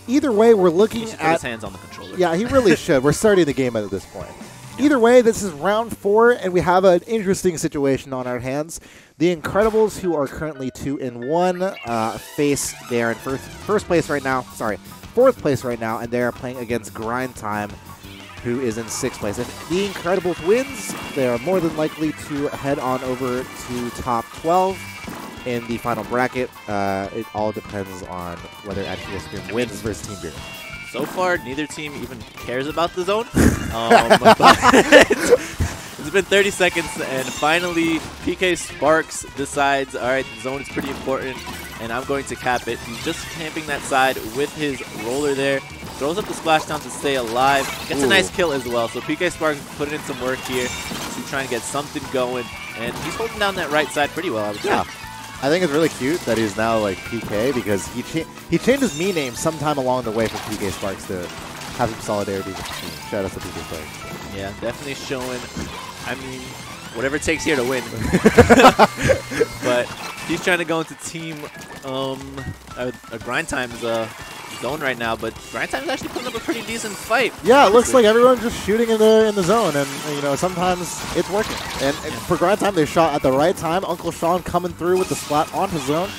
either way, we're looking he should at put his hands on the controller. Yeah, he really should. We're starting the game at this point. Either way, this is round 4, and we have an interesting situation on our hands. The INKredibles, who are currently 2-1, they are in first place right now. Sorry, 4th place right now, and they are playing against Grind Time, who is in 6th place. If the INKredibles wins, they are more than likely to head on over to top 12 in the final bracket. It all depends on whether EndGameTV wins versus Team Beakon. So far, neither team even cares about the zone. But it's been 30 seconds, and finally, PK Sparks decides, all right, the zone is pretty important, and I'm going to cap it. He's just camping that side with his roller there. Throws up the splashdown to stay alive. Gets a nice kill as well. So PK Sparks putting in some work here to try and get something going, and he's holding down that right side pretty well, I would say. Yeah. I think it's really cute that he's now like PK because he changed his me name sometime along the way for PK Sparks to have some solidarity with the team. Shout out to PK Sparks. Yeah, definitely showing, I mean, whatever it takes here to win. But he's trying to go into team a Grind Time's zone right now, but Grind Time's actually putting up a pretty decent fight. Yeah, it looks like everyone's just shooting in the zone, and you know sometimes it's working. And for Grind Time, they shot at the right time. Uncle Sean coming through with the splat onto zone,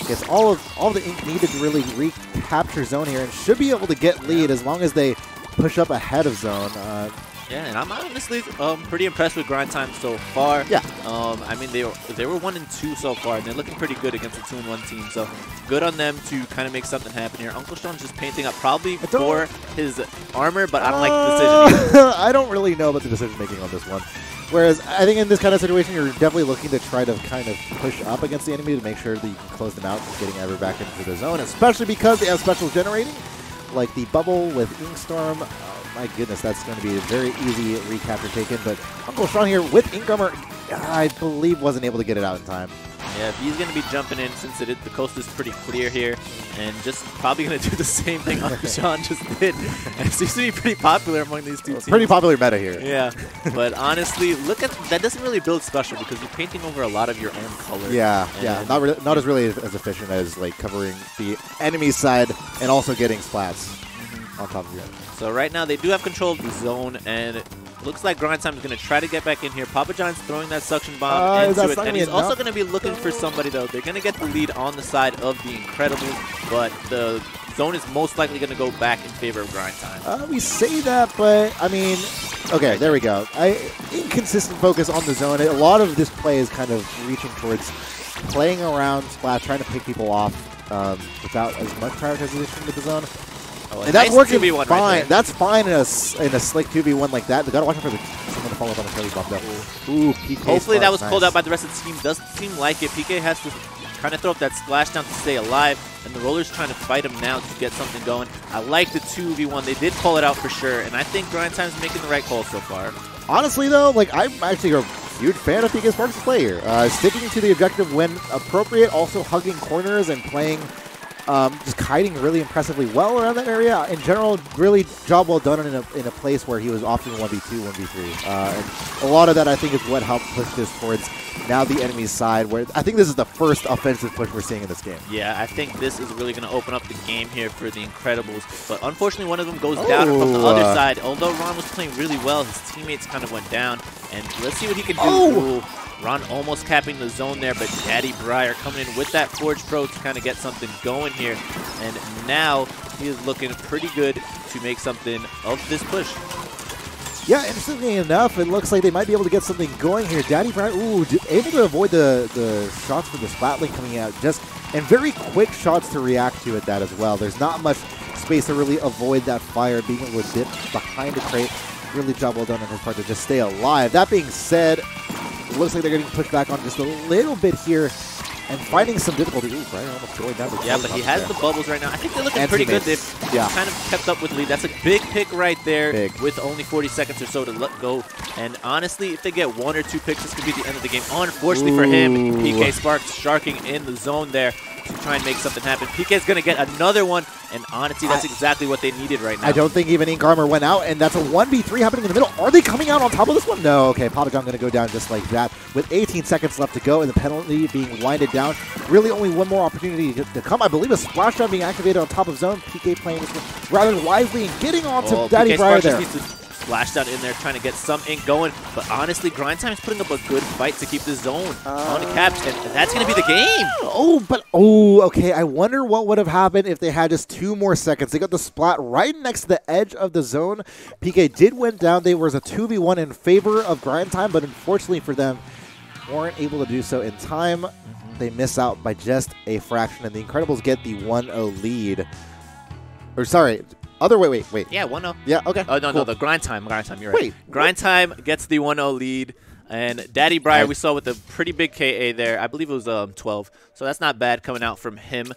gets all the ink needed to really recapture zone here, and should be able to get lead as long as they push up ahead of zone. Yeah, and I'm honestly pretty impressed with Grind Time so far. Yeah. I mean, they were 1-2 so far, and they're looking pretty good against a 2-1 team. So good on them to kind of make something happen here. Uncle Sean's just painting up probably for his armor, but I don't like the decision either. I don't really know about the decision making on this one. Whereas I think in this kind of situation, you're definitely looking to try to kind of push up against the enemy to make sure that you can close them out, getting ever back into the zone, especially because they have specials generating, like the bubble with Inkstorm. My goodness, that's going to be a very easy recapture taken. But Uncle Sean here with Ink Armor, I believe, wasn't able to get it out in time. Yeah, he's going to be jumping in since the coast is pretty clear here, and just probably going to do the same thing Uncle Sean just did. And it seems to be pretty popular among these two teams. Pretty popular meta here. Yeah, but honestly, look at that. Doesn't really build special because you're painting over a lot of your own color. Yeah, yeah, not as really as efficient as like covering the enemy side and also getting splats on top of you. So right now they do have control of the zone, and it looks like Grind Time is going to try to get back in here. Papa John's throwing that suction bomb into it, and he's also going to be looking for somebody, though. They're going to get the lead on the side of the INKredibles, but the zone is most likely going to go back in favor of Grind Time. We say that, but, I mean, okay, there we go. Inconsistent focus on the zone. A lot of this play is kind of reaching towards playing around Splat, trying to pick people off without as much prioritization with the zone. Oh, and that's nice working 2v1 fine. right there. that's fine in a slick 2v1 like that. They got to watch out for someone to follow up on the Kelly bomb, though. Ooh, PK. Hopefully that was pulled out by the rest of the team. Doesn't seem like it. PK has to kind of throw up that splashdown to stay alive, and the Roller's trying to fight him now to get something going. I like the 2v1. They did pull it out for sure, and I think Grind Time's making the right call so far. Honestly, though, like I'm actually a huge fan of PK Sparks' play here. Sticking to the objective when appropriate, also hugging corners and playing just kiting really impressively well around that area. In general, really job well done in a place where he was often 1v2, 1v3. And a lot of that, I think, is what helped push this towards now the enemy's side, where I think this is the first offensive push we're seeing in this game. Yeah, I think this is really going to open up the game here for the INKredibles. But unfortunately, one of them goes down from the other side. Although Ron was playing really well, his teammates kind of went down. And let's see what he can do. Ron almost capping the zone there, but Daddy Briar coming in with that Forge Pro to kind of get something going here. And now he is looking pretty good to make something of this push. Yeah, interestingly enough, it looks like they might be able to get something going here. Daddy Briar, able to avoid the shots from the Splat lane coming out, and very quick shots to react to at that as well. There's not much space to really avoid that fire, being able to dip behind the crate. Really job well done on his part to just stay alive. That being said, it looks like they're getting pushed back on just a little bit here and finding some difficulty. Ooh, Brian almost going down. Yeah, but he has the bubbles right now. I think they're looking pretty good. They've kind of kept up with the lead. That's a big pick right there with only 40 seconds or so to let go. And honestly, if they get 1 or 2 picks, this could be the end of the game. Unfortunately for him, PK Sparks sharking in the zone there to try and make something happen. PK is going to get another one, And honestly, that's exactly what they needed right now. I don't think even INKarmor went out, and that's a 1v3 happening in the middle. Are they coming out on top of this one? No. Okay, Papa John going to go down just like that with 18 seconds left to go, and the penalty being winded down. Really only one more opportunity to come. I believe a splashdown being activated on top of zone. PK playing this one rather wisely and getting onto Daddy Briar there. Splash down in there trying to get some ink going, but honestly, Grind Time is putting up a good fight to keep the zone on the caps, and that's going to be the game. Okay. I wonder what would have happened if they had just 2 more seconds. They got the Splat right next to the edge of the zone. PK did win down. There was a 2v1 in favor of Grind Time, but unfortunately for them, weren't able to do so in time. They miss out by just a fraction, and the INKredibles get the 1-0 lead. Or sorry. Wait. Yeah, 1-0. Yeah, okay. Oh, no, cool. the Grind Time, you're right. Grind Time gets the 1-0 lead, and Daddy Briar we saw with a pretty big KA there. I believe it was 12, so that's not bad coming out from him.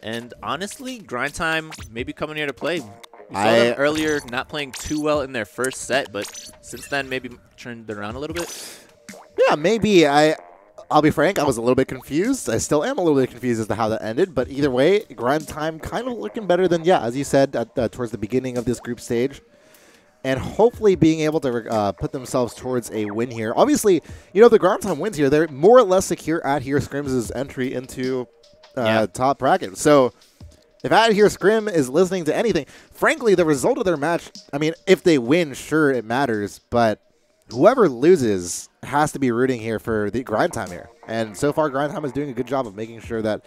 And honestly, Grind Time maybe coming here to play. We saw them earlier not playing too well in their first set, but since then maybe turned it around a little bit. Yeah, maybe. I'll be frank, I was a little bit confused. I still am a little bit confused as to how that ended, but either way, Grind Time kind of looking better than, as you said, towards the beginning of this group stage. And hopefully being able to put themselves towards a win here. Obviously, the Grind Time wins here. They're more or less secure at Here Scrim's entry into top bracket. So if At Here Scrim is listening to anything, frankly, the result of their match, I mean, if they win, sure, it matters, but whoever loses has to be rooting here for the Grind Time here. And so far, Grind Time is doing a good job of making sure that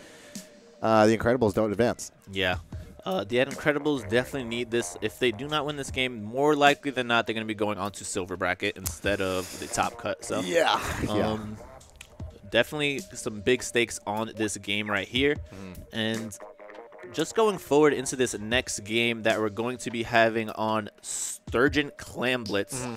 the INKredibles don't advance. Yeah. The INKredibles definitely need this. If they do not win this game, more likely than not, they're going to be going on to silver bracket instead of the top cut. So definitely some big stakes on this game right here. And just going forward into this next game that we're going to be having on Sturgeon Clam Blitz.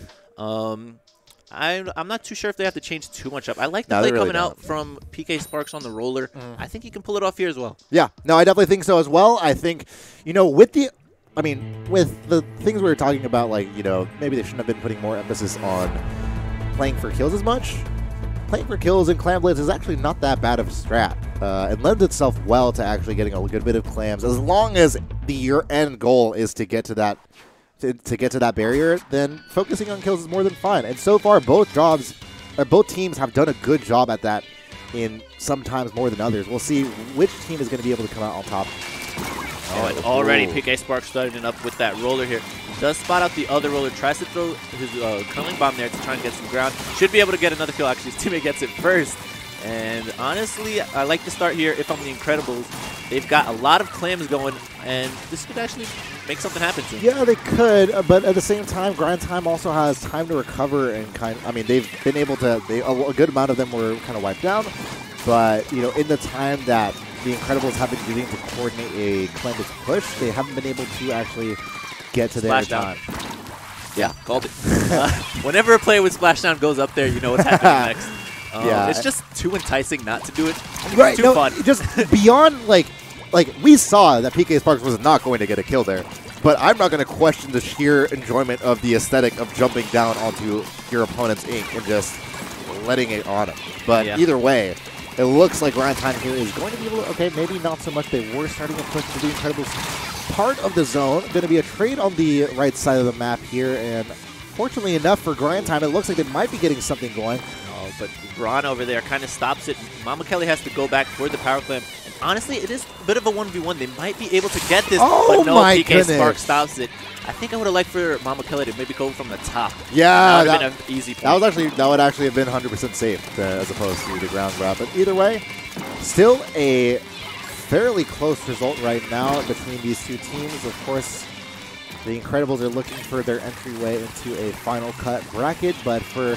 I'm not too sure if they have to change too much up. I like the play coming out from PK Sparks on the roller. I think he can pull it off here as well. Yeah, no, I definitely think so as well. I think, with the things we were talking about, like, maybe they shouldn't have been putting more emphasis on playing for kills as much. Playing for kills in Clam Blitz is actually not that bad of a strat. It lends itself well to actually getting a good bit of clams. As long as your end goal is to get to that barrier, then focusing on kills is more than fine. And so far, both teams have done a good job at that in sometimes more than others. We'll see which team is going to be able to come out on top. Oh, and already PK Sparks starting up with that roller here. Does spot out the other roller, tries to throw his curling bomb there to try and get some ground. Should be able to get another kill, actually. His teammate gets it first. And honestly, I like to start here if I'm the INKredibles. They've got a lot of clams going, and this could actually make something happen to them. Yeah, they could, but at the same time, Grind Time also has time to recover and they've been able to. A good amount of them were kind of wiped down, but in the time that the INKredibles have been using to coordinate a clam blitz push, they haven't been able to actually get to their time. Yeah, called it. Whenever a player with Splashdown goes up there, you know what's happening next. It's just too enticing not to do it. Right, too fun. Just beyond, like we saw that PK Sparks was not going to get a kill there, but I'm not going to question the sheer enjoyment of the aesthetic of jumping down onto your opponent's ink and just letting it on him. But either way, it looks like Grind Time here is going to be able to, okay, maybe not so much. They were starting to push to the INKredibles part of the zone. Going to be a trade on the right side of the map here, and fortunately enough for Grind Time, it looks like they might be getting something going. But Ron over there kind of stops it. Mama Kelly has to go back for the power clam. And honestly, it is a bit of a 1v1. They might be able to get this, but no, PK Spark stops it. I think I would have liked for Mama Kelly to maybe go from the top. Yeah, that would have been an easy play. That would actually have been 100% safe as opposed to the ground grab. But either way, still a fairly close result right now between these two teams. Of course, the INKredibles are looking for their entryway into a final cut bracket, but for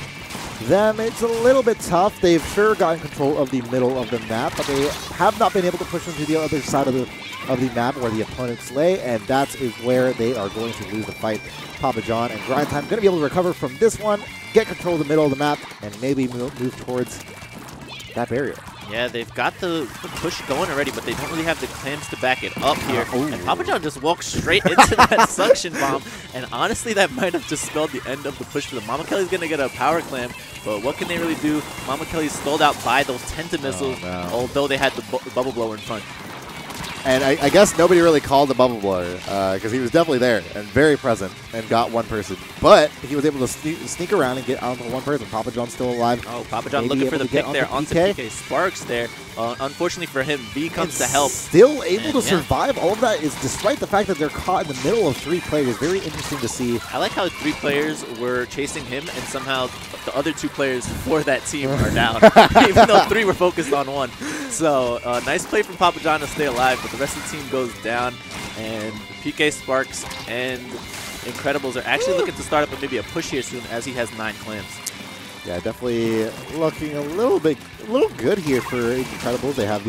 them, it's a little bit tough. They've sure gotten control of the middle of the map, but they have not been able to push them to the other side of the map where the opponents lay, and that is where they are going to lose the fight. Papa John and Grind Time going to be able to recover from this one, get control of the middle of the map, and maybe move towards that barrier. Yeah, they've got the push going already, but they don't really have the clams to back it up here. And Papa John just walks straight into that suction bomb. And honestly, that might have just spelled the end of the push for them. Mama Kelly's going to get a power clam, but what can they really do? Mama Kelly's stalled out by those Tenta missiles, although they had the bubble blower in front. And I guess nobody really called the bubble blower because he was definitely there and very present and got one person. But he was able to sneak around and get onto one person. Papa John's still alive. Oh, Papa John looking for the pick there onto PK Sparks there. Unfortunately for him, V comes to help. Still able to survive. All of that is despite the fact that they're caught in the middle of 3 players. Very interesting to see. I like how 3 players were chasing him and somehow the other 2 players for that team are down, even though 3 were focused on 1. So nice play from Papa John to stay alive, but the rest of the team goes down, and PK Sparks and INKredibles are actually looking to start up maybe a push here soon as he has 9 clams. Yeah, definitely looking a little good here for INKredibles. They have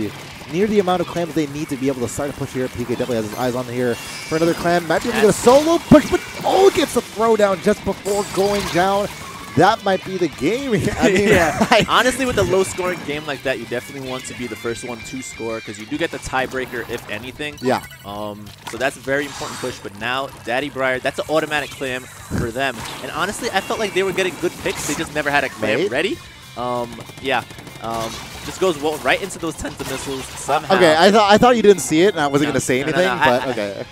near the amount of clams they need to be able to start a push here. PK definitely has his eyes on here for another clam. Might be able to get a solo push, but gets a throwdown just before going down. That might be the game. I mean, yeah. Honestly, with a low-scoring game like that, you definitely want to be the first one to score because you do get the tiebreaker, if anything. Yeah. So that's a very important push. But now, Daddy Briar, that's an automatic clam for them. And honestly, I felt like they were getting good picks. They just never had a clam ready. Just goes right into those Tenta missiles somehow. Okay, I thought you didn't see it, and I wasn't going to say anything, but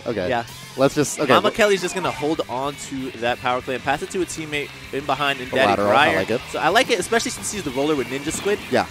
okay. Yeah. Let's just, Mama Kelly's just going to hold on to that power clam, pass it to a teammate in behind in Daddy Briar. I like it. So I like it, especially since he's the roller with Ninja Squid. Yeah.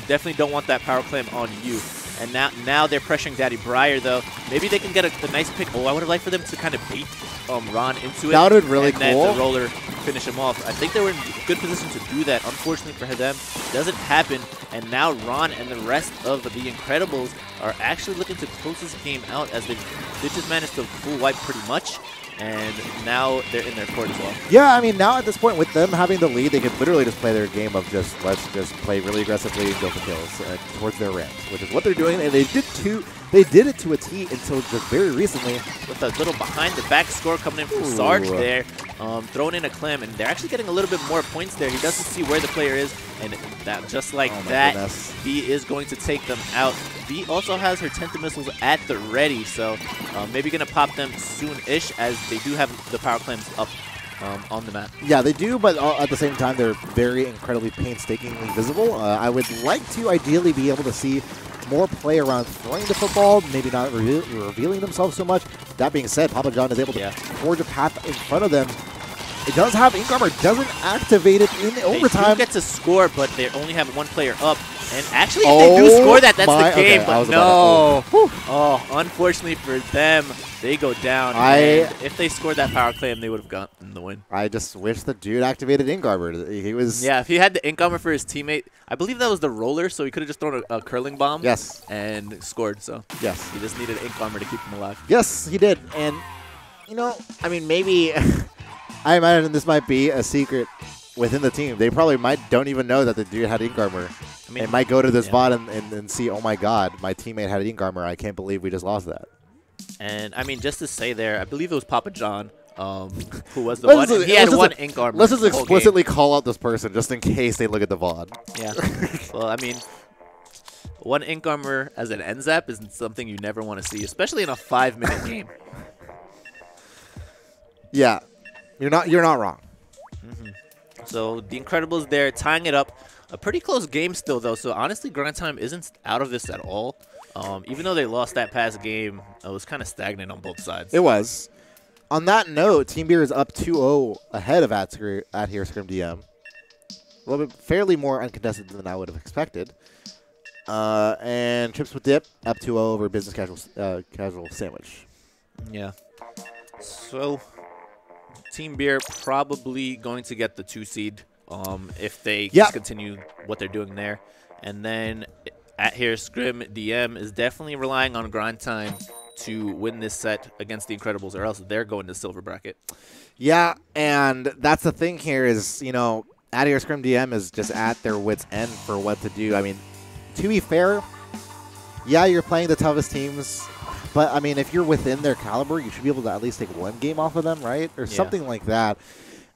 Definitely don't want that power clam on you. And now they're pressuring Daddy Briar, though. Maybe they can get a nice pick. Oh, I would have liked for them to kind of bait Ron into it. That would have been really cool. And then the roller finish him off. I think they were in good position to do that. Unfortunately for them, doesn't happen. And now Ron and the rest of the INKredibles are actually looking to close this game out as they just managed to full wipe pretty much. And now they're in their court as well. Yeah, I mean, now at this point, with them having the lead, they can literally just play their game of let's just play really aggressively and go for kills towards their ramps, which is what they're doing. And they did it to a T until just very recently. With a little behind-the-back score coming in from Sarge there, throwing in a clam, and they're actually getting a little bit more points there. He doesn't see where the player is, and that just like that, V is going to take them out. V also has her Tenta missiles at the ready, so maybe going to pop them soon-ish as they do have the power clams up on the map. Yeah, they do, but at the same time, they're very incredibly painstakingly visible. I would like to ideally be able to see more play around throwing the football, maybe not revealing themselves so much. That being said, Papa John is able to forge a path in front of them. It does have ink armor, doesn't activate it in overtime. They do get to score, but they only have 1 player up. And actually, if they do score that's the game. Okay, but no. Unfortunately for them, they go down. And if they scored that power clam, they would have gotten the win. I just wish the dude activated ink armor. He was. Yeah, if he had the ink armor for his teammate, I believe that was the roller, so he could have just thrown a curling bomb. Yes. And scored. So yes, he just needed ink armor to keep him alive. Yes, he did. And you know, I mean, maybe I imagine this might be a secret within the team. They probably don't even know that the dude had ink armor. I mean, they might go to this VOD and see, oh my god, my teammate had ink armor. I can't believe we just lost that. And I mean, just to say there, I believe it was Papa John who was the one. He had 1 ink armor. Let's just explicitly call out this person just in case they look at the VOD. Yeah. Well, I mean, 1 ink armor as an end zap is something you never want to see, especially in a 5-minute game. Yeah, you're not wrong. So the INKredibles there tying it up. A pretty close game still, though. So honestly, grind time isn't out of this at all. Even though they lost that past game, it was kind of stagnant on both sides. It was. On that note, Team Beer is up 2-0 ahead of At Here Scrim DM. A little bit fairly more uncontested than I would have expected. And Chips with Dip up 2-0 over Business Casual Sandwich. Yeah. So Team Beer probably going to get the 2 seed if they continue what they're doing there. And then At Here Scrim DM is definitely relying on grind time to win this set against the INKredibles, or else they're going to silver bracket. Yeah, and that's the thing here is, you know, At Here Scrim DM is just at their wits' end for what to do. I mean, to be fair, yeah, you're playing the toughest teams, but, I mean, if you're within their caliber, you should be able to at least take 1 game off of them, right? Or something like that.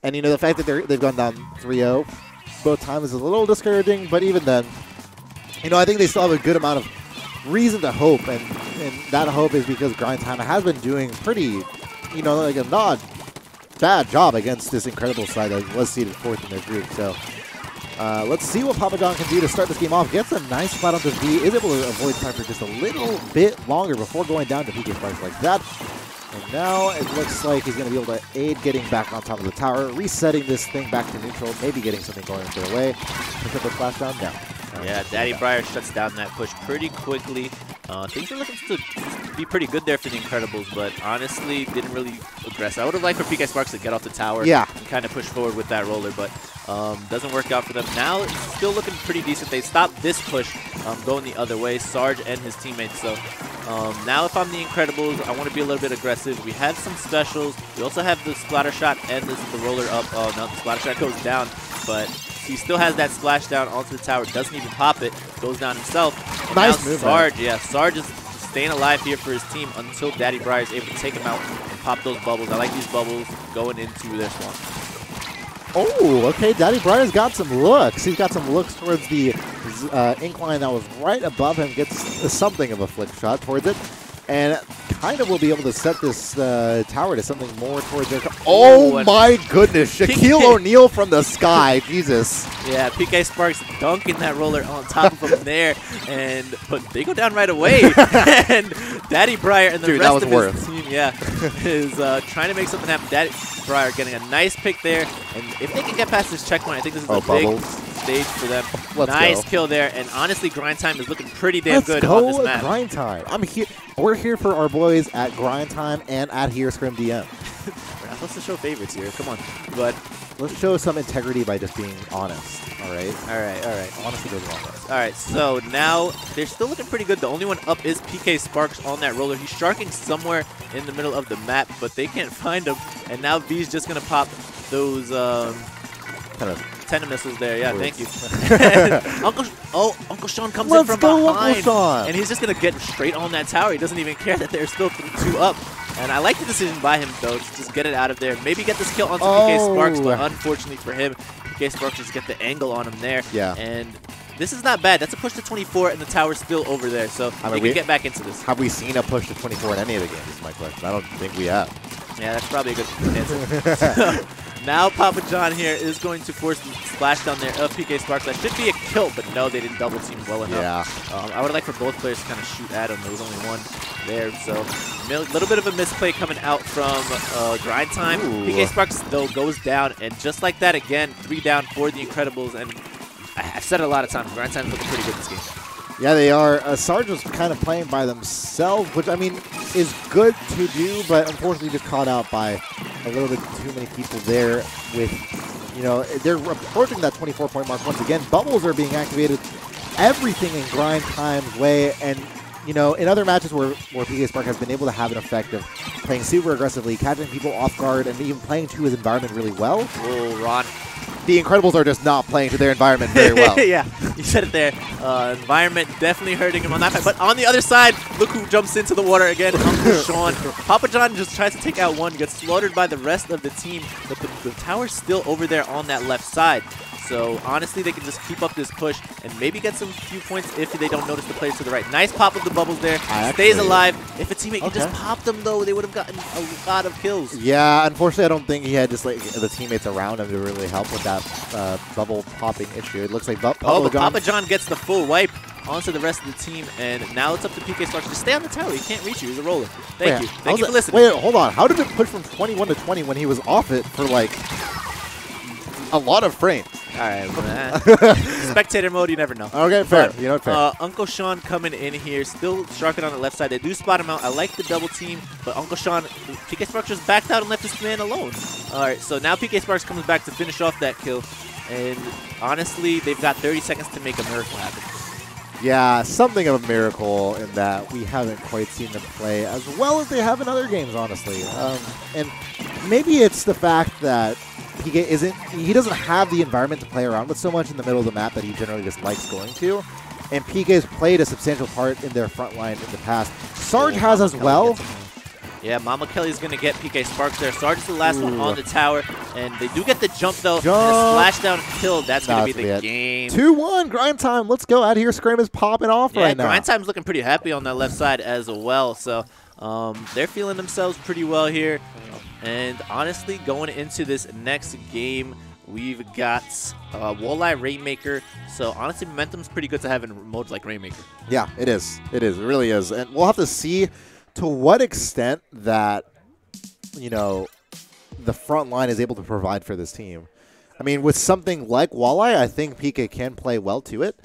And, you know, the fact that they've gone down 3-0 both times is a little discouraging, but even then, you know, I think they still have a good amount of reason to hope, and that hope is because Grind Time has been doing pretty, you know, like a not bad job against this INKredibles side that was seeded 4th in their group. So Let's see what Papa John can do to start this game off. Gets a nice spot onto V. Is able to avoid time for just a little bit longer before going down to PK Sparks like that. And now it looks like he's going to be able to aid getting back on top of the tower, resetting this thing back to neutral, maybe getting something going their way. Pick up the flashdown down. Yeah, Daddy Briar shuts down that push pretty quickly. Things are looking to be pretty good there for the Incredibles, but honestly, didn't really progress. I would have liked for PK Sparks to get off the tower and kind of push forward with that roller, but doesn't work out for them. Now it's still looking pretty decent. They stopped this push going the other way, Sarge and his teammates. So now if I'm the Incredibles, I want to be a little bit aggressive. We have some specials. We also have the splatter shot and the roller up. Oh, no, the splatter shot goes down, but he still has that splash down onto the tower. Doesn't even pop it. Goes down himself. Nice move, Sarge, Sarge is staying alive here for his team until Daddy Briar is able to take him out and pop those bubbles. I like these bubbles going into their swamp. Oh, okay. Daddy Briar's got some looks. He's got some looks towards the incline that was right above him. Gets something of a flick shot towards it. And kind of will be able to set this tower to something more towards their... Oh my goodness! Shaquille O'Neal from the sky. Jesus. Yeah, PK Sparks dunking that roller on top of him there. But they go down right away. And Daddy Briar and the rest of his team, is trying to make something happen. Daddy Briar getting a nice pick there. And if they can get past this checkpoint, I think this is a big stage for them. Nice kill there. And honestly, Grind Time is looking pretty damn good on this map. Grind Time. I'm here. We're here for our boys at Grind Time and at Here Scrim DM. We're not supposed to show favorites here. Come on. But let's show some integrity by just being honest. All right? All right. Honesty goes wrong. All right, so now they're still looking pretty good. The only one up is PK Sparks on that roller. He's sharking somewhere in the middle of the map, but they can't find him. And now V's just going to pop those kind of Tena missiles there. Yeah, thank you. Uncle Sean comes in from behind. And he's just going to get straight on that tower. He doesn't even care that they're still 2 up. And I like the decision by him, though, to just get it out of there. Maybe get this kill onto PK Sparks, but unfortunately for him, PK Sparks just get the angle on him there. Yeah. And this is not bad. That's a push to 24, and the tower's still over there. So they can get back into this. Have we seen a push to 24 in any of the games, is my question. I don't think we have. Yeah, that's probably a good answer. Now Papa John here is going to force the splash down there of PK Sparks. That should be a kill, but no, they didn't double team well enough. Yeah. I would like for both players to kind of shoot at him. There was only one there, so a little bit of a misplay coming out from Grind Time. PK Sparks, though, goes down, and just like that, again, 3 down for the Incredibles. And I've said it a lot of times, Grind Time's looking pretty good this game. Yeah, they are. Sarge was kind of playing by themselves, which, I mean, is good to do, but unfortunately just caught out by a little bit too many people there with, you know, they're approaching that 24-point mark once again. Bubbles are being activated, everything in Grind Time's way, and, you know, in other matches where PK Spark has been able to have an effect of playing super aggressively, catching people off guard, and even playing to his environment really well. Oh, Ron. The Incredibles are just not playing to their environment very well. Yeah, you said it there. Environment definitely hurting him on that fight. But on the other side, look who jumps into the water again, Uncle Sean. Papa John just tries to take out one, gets slaughtered by the rest of the team, but the tower's still over there on that left side. So honestly, they can just keep up this push and maybe get some few points if they don't notice the players to the right. Nice pop of the bubbles there. Stays alive. If a teammate can just pop them, though, they would have gotten a lot of kills. Yeah, unfortunately, I don't think he had just like the teammates around him to really help with that bubble popping issue. It looks like but Papa John gets the full wipe onto the rest of the team, and now it's up to PK Sparks. Just stay on the tower. He can't reach you. He's a roller. Thank you. Thank you for listening. Wait, hold on. How did it push from 21 to 20 when he was off it for like a lot of frames? All right, spectator mode, you never know. Okay, fair. You know, fair. Uncle Sean coming in here, still sharking on the left side. They do spot him out. I like the double team, but Uncle Sean, PK Sparks just backed out and left his man alone. All right, so now PK Sparks comes back to finish off that kill, and honestly, they've got 30 seconds to make a miracle happen. Yeah, something of a miracle in that we haven't quite seen them play as well as they have in other games, honestly. And maybe it's the fact that he doesn't have the environment to play around with so much in the middle of the map that he generally just likes going to. And PK's played a substantial part in their front line in the past. Sarge has as well. Yeah, Mama Kelly's going to get PK Sparks there. Sarge is the last one on the tower. And they do get the jump, though. And a splashdown kill. That's going to be the game. 2-1. Grind Time. Let's go. Out here, Scram is popping off right now. Grind Time's looking pretty happy on that left side as well. So they're feeling themselves pretty well here. And honestly, going into this next game, we've got Walleye Rainmaker. So honestly, momentum's pretty good to have in modes like Rainmaker. Yeah, it is. It is. It really is. And we'll have to see to what extent that, you know, the front line is able to provide for this team. I mean, with something like Walleye, I think PK can play well to it.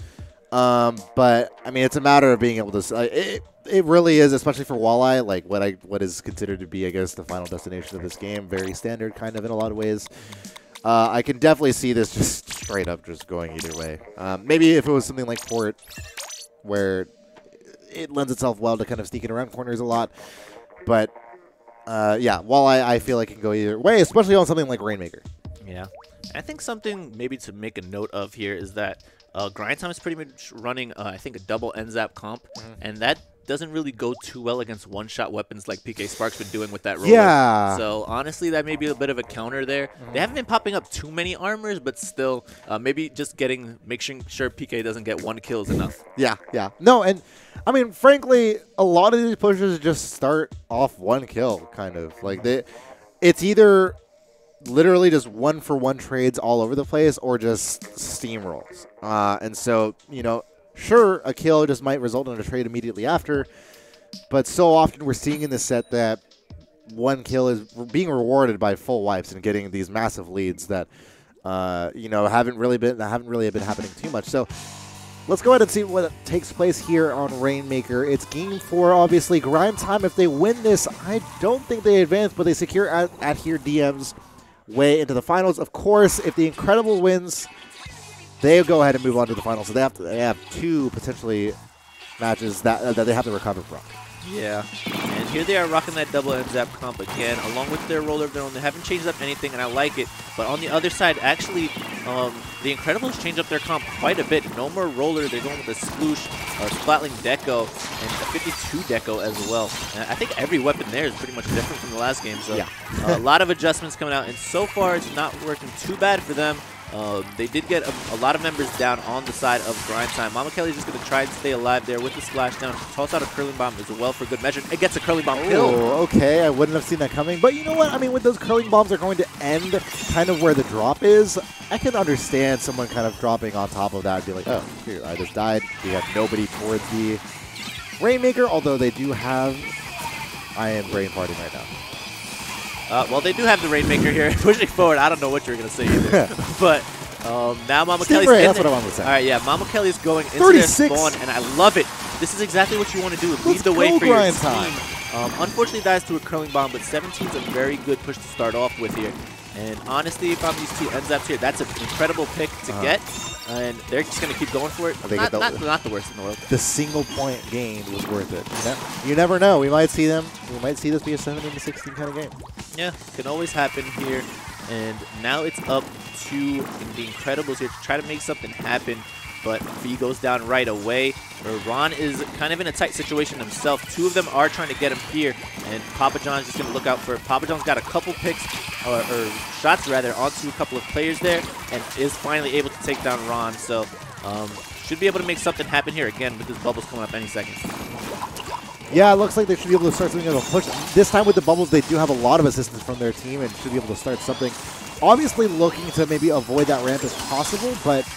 But, I mean, it's a matter of being able to it really is, especially for Walleye, like what is considered to be, I guess, the final destination of this game. Very standard, kind of, in a lot of ways. I can definitely see this just straight up just going either way. Maybe if it was something like Port, where it lends itself well to kind of sneaking around corners a lot. But, yeah, Walleye, I feel like can go either way, especially on something like Rainmaker. Yeah. I think something maybe to make a note of here is that Grind Time is pretty much running, I think, a double NZAP comp, and that doesn't really go too well against one-shot weapons like PK Spark's been doing with that roller. Yeah. So, honestly, that may be a bit of a counter there. They haven't been popping up too many armors, but still, maybe just making sure PK doesn't get 1 kill is enough. Yeah, yeah. No, and, I mean, frankly, a lot of these pushers just start off 1 kill, kind of. Like, it's either literally just 1-for-1 trades all over the place or just steamrolls. And so, you know, sure, a kill just might result in a trade immediately after, but so often we're seeing in this set that 1 kill is being rewarded by full wipes and getting these massive leads that, you know, haven't really been happening too much. So let's go ahead and see what takes place here on Rainmaker. It's game 4, obviously. Grind Time, if they win this, I don't think they advance, but they secure at here DM's way into the finals. Of course, if the INKredibles wins, they go ahead and move on to the finals. So they have 2 potentially matches that they have to recover from. Yeah, and here they are rocking that double NZAP comp again, along with their roller of their own. They haven't changed up anything, and I like it. But on the other side, actually, the INKredibles changed up their comp quite a bit. No more roller. They're going with a sploosh, Splatling Deco, and a 52 Deco as well. And I think every weapon there is pretty much different from the last game. So yeah. A lot of adjustments coming out, and so far it's not working too bad for them. They did get a lot of members down on the side of Grind Time. Mama Kelly's just going to try and stay alive there with the splashdown. Toss out a curling bomb as well for good measure. It gets a curling bomb kill. Okay, I wouldn't have seen that coming. But you know what? I mean, when those curling bombs are going to end kind of where the drop is, I can understand someone kind of dropping on top of that and be like, oh, here, I just died. We have nobody towards the Rainmaker, although they do have I am brain farting right now. Well, they do have the Rainmaker here pushing forward. I don't know what you're going to say either. But now Mama Kelly's in that's what I wanted to say. All right, yeah, Mama Kelly's going into their spawn, and I love it. This is exactly what you want to do. Lead the way for your team. Unfortunately, dies to a curling bomb, but 17's a very good push to start off with here. And honestly, if I'm these 2 NZAPs here, that's an incredible pick to get. And they're just going to keep going for it. Not the worst in the world. The single point gain was worth it. You never know. We might see them. We might see this be a 17-16 kind of game. Yeah, can always happen here. And now it's up to the INKredibles here to try to make something happen. But B goes down right away. Ron is kind of in a tight situation himself. 2 of them are trying to get him here. And Papa John's just going to look out for it. Papa John's got a couple picks, or shots rather, onto a couple of players there. And is finally able to take down Ron. So should be able to make something happen here again with this bubbles coming up any second. Yeah, it looks like they should be able to start something of a push. This time with the bubbles, they do have a lot of assistance from their team and should be able to start something. Obviously looking to maybe avoid that ramp as possible, but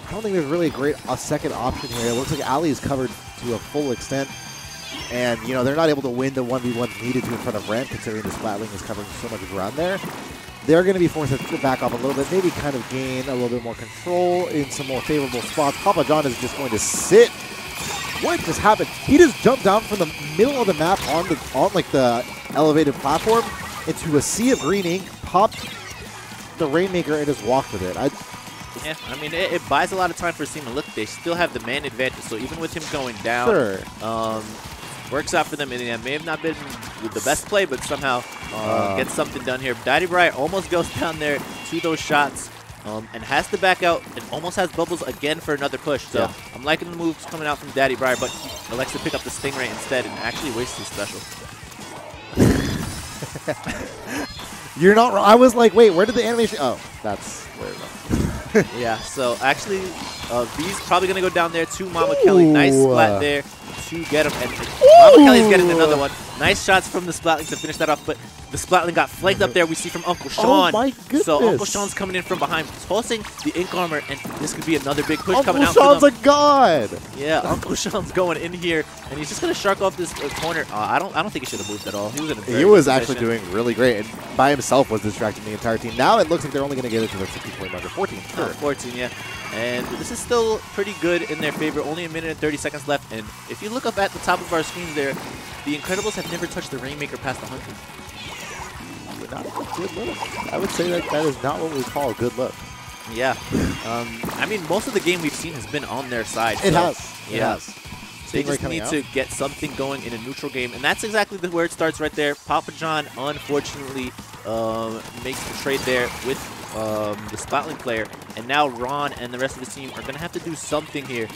I don't think there's really a second option here. It looks like Ali is covered to a full extent, and you know they're not able to win the 1v1s needed to in front of ramp, considering the Splatling is covering so much ground there. They're going to be forced to back off a little bit, maybe kind of gain a little bit more control in some more favorable spots. Papa John is just going to sit. What just happened? He just jumped down from the middle of the map on like the elevated platform into a sea of green ink, popped the Rainmaker, and just walked with it. Yeah, I mean, it buys a lot of time for Seaman. Look, they still have the man advantage, so even with him going down, works out for them. And it may have not been the best play, but somehow gets something done here. Daddy Briar almost goes down there to those shots and has to back out and almost has bubbles again for another push. So yeah. I'm liking the moves coming out from Daddy Briar, but he elects to pick up the Stingray instead and actually wastes his special. You're not wrong. I was like, wait, where did the animation? Oh, that's where it went. Yeah, so actually, V's probably going to go down there to Mama Kelly. Nice splat there to get him. And Mama Kelly's getting another one. Nice shots from the Splatling to finish that off. But The Splatling got flanked up there. We see from Uncle Sean. Oh my goodness. So Uncle Sean's coming in from behind, tossing the Ink armor, and this could be another big push Uncle coming out Sean's for them. a god. Yeah, Uncle Sean's going in here, and he's just gonna shark off this corner. I don't think he should have moved at all. He was in a very He was good actually position. doing really great, and by himself was distracting the entire team. Now it looks like they're only going to get it to the 60-point marker. 14, sure. 14, yeah. And this is still pretty good in their favor. Only a minute and 30 seconds left. And if you look up at the top of our screens there, the Incredibles have never touched the Rainmaker past 100. Not a good look. I would say that is not what we call a good look. Yeah. I mean, most of the game we've seen has been on their side. It so, has. Yeah. It has. So they just need to get something going in a neutral game. And that's exactly where it starts right there. Papa John, unfortunately, makes the trade there with the Splatling player. And now Ron and the rest of his team are going to have to do something here.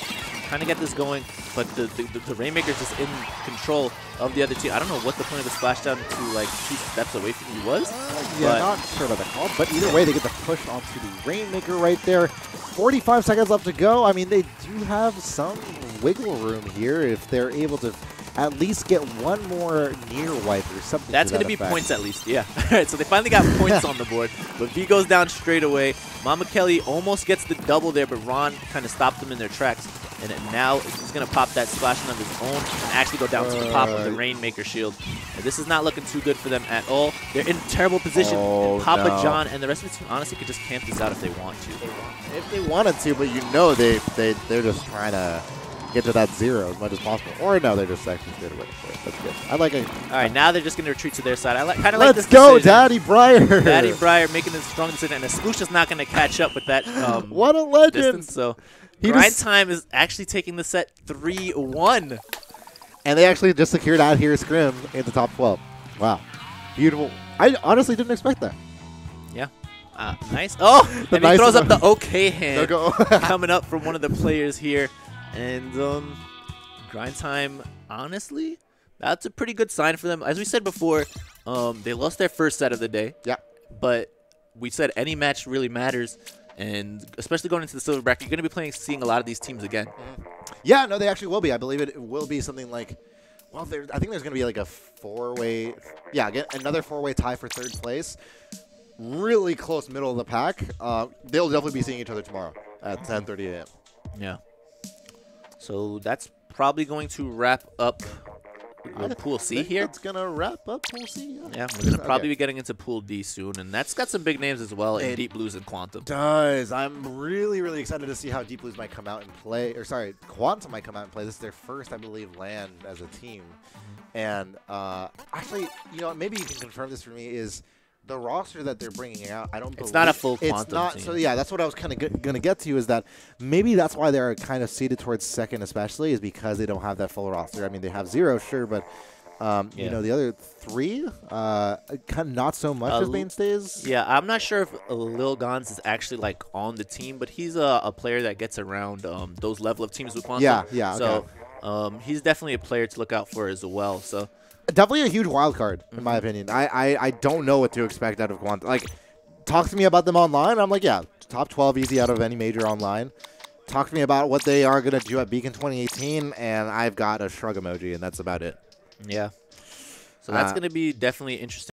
Kind of get this going. But the Rainmaker's just in control of the other team. I don't know what the point of the splashdown to like 2 steps away from you was. Yeah, not sure about the call. But either way, they get the push onto the Rainmaker right there. 45 seconds left to go. I mean, they do have some wiggle room here if they're able to at least get one more near wipe or something. That's going to be points at least, yeah. All right, so they finally got points on the board, but V goes down straight away. Mama Kelly almost gets the double there, but Ron kind of stopped them in their tracks. And now he's going to pop that splashing of his own and actually go down to the pop of the Rainmaker shield. And this is not looking too good for them at all. They're in a terrible position. And Papa John and the rest of the team honestly could just camp this out if they want to. If they wanted to, but you know they're just trying to get to that 0 as much as possible. Or no, they're just actually straight away for it. That's good. I like it. All right, now they're just going to retreat to their side. I kind of like this Let's go, decision. Daddy Breyer. Daddy Breyer making a strong decision, and Esclucha's not going to catch up with that what a legend. distance. So Grind Time is actually taking the set 3-1. And they actually just secured out here Scrim in the top 12. Wow. Beautiful. I honestly didn't expect that. Yeah. Nice. Oh, and he throws up the okay hand coming up from one of the players here. And Grind Time, honestly, that's a pretty good sign for them. As we said before, they lost their first set of the day. Yeah. But we said any match really matters. And especially going into the silver bracket, you're going to be seeing a lot of these teams again. Yeah, no, they actually will be. I believe it will be something like, well, I think there's going to be like a 4-way, yeah, another 4-way tie for 3rd place. Really close middle of the pack. They'll definitely be seeing each other tomorrow at 10:30 a.m. Yeah. So that's probably going to wrap up Pool C here. That's going to wrap up Pool C. Yeah, we're going to probably be getting into Pool D soon, and that's got some big names as well in Deep Blues and Quantum. Does. I'm really, really excited to see how Deep Blues might come out and play, or sorry, Quantum might come out and play. This is their first, I believe, land as a team. And actually, you know, maybe you can confirm this for me, is the roster that they're bringing out, I don't believe it's not a full Quantum it's not, team. So yeah, that's what I was kind of going to get to, is that maybe that's why they're kind of seated towards 2nd especially, is because they don't have that full roster. I mean, they have 0, sure, but you know, the other 3, kind of not so much as mainstays. Yeah, I'm not sure if Lil Gons is actually like on the team, but he's a player that gets around those level of teams with Quantum. Yeah, yeah. So he's definitely a player to look out for as well. So definitely a huge wild card, in my opinion. I don't know what to expect out of Quantum. Like, talk to me about them online. I'm like, yeah, top 12 easy out of any major online. Talk to me about what they are going to do at Beakon 2018, and I've got a shrug emoji, and that's about it. Yeah. So that's going to be definitely interesting.